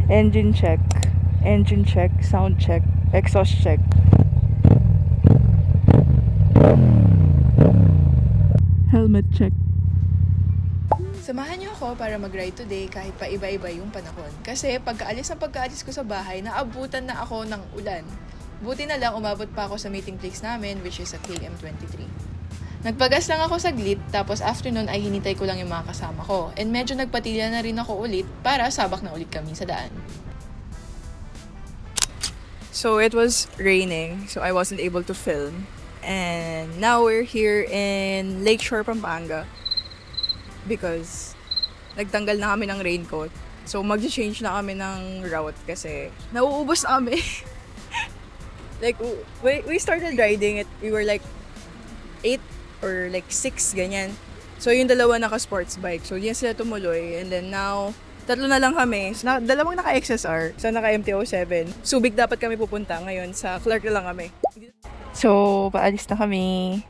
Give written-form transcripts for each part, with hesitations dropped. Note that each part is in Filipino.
Engine check. Engine check. Sound check. Exhaust check. Helmet check. Samahan niyo ako para mag-ride today kahit pa iba-iba yung panahon. Kasi pagkaalis ko sa bahay, naabutan na ako ng ulan. Buti na lang umabot pa ako sa meeting place namin, which is sa KM23. Nagpagas lang ako saglit, tapos afternoon ay hinintay ko lang yung mga kasama ko. And medyo nagpatilya na rin ako ulit para sabak na ulit kami sa daan. So it was raining, so I wasn't able to film. And now we're here in Lakeshore, Pampanga. Because nagtanggal na kami ng raincoat. So mag-change na kami ng route kasi nauubos na kami. Like we started riding it, we were like 8 or like 6 ganyan. So yung dalawa naka-sports bike. So yan sila tumuloy, and then now tatlo na lang kami. So, dalawang naka-XSR, isa naka-MT-07. Subic dapat kami pupunta, ngayon sa Clark na lang kami. So paalis na kami.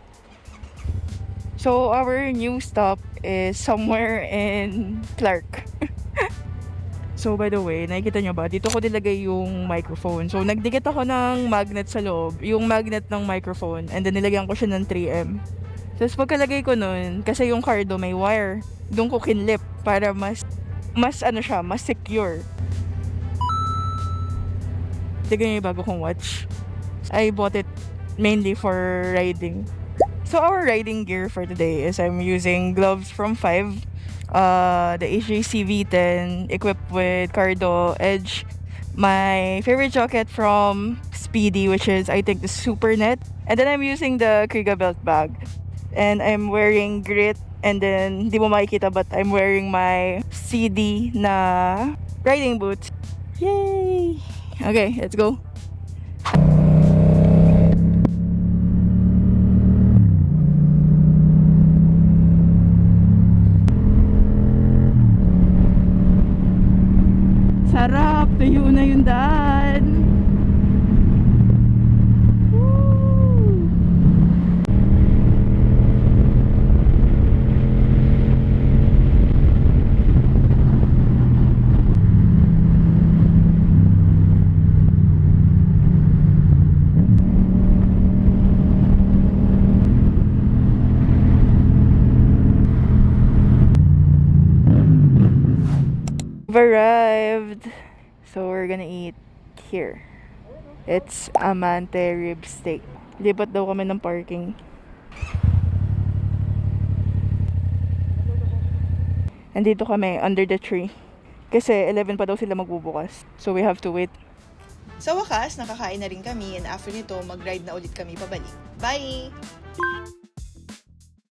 So our new stop is somewhere in Clark. So by the way, nakikita nyo ba? Dito ko nilagay yung microphone. So nagdikit ako ng magnet sa loob, yung magnet ng microphone, and then nilagyan ko siya ng 3M. Tapos pagkalagay ko nun, kasi yung cardo may wire, doon ko kinlip para mas ano siya, mas secure. Tignan nyo yung bago kong watch. I bought it mainly for riding. So our riding gear for today is I'm using gloves from 5, the HJC V10 equipped with Cardo Edge, my favorite jacket from Speedy, which is I think the Supernet, and then I'm using the Kriga belt bag, and I'm wearing grit, and then di mo makikita but I'm wearing my CD na riding boots. Yay! Okay, let's go. Sarap! Tuyo na yung daan! Woo! We've arrived. So we're gonna eat here. It's Amante rib steak. Lipat daw kami ng parking. Andito kami under the tree. Kasi 11 pa daw sila magbubukas. So we have to wait. Sa wakas, nakakain na rin kami, and after nito, mag-ride na ulit kami pabalik. Bye!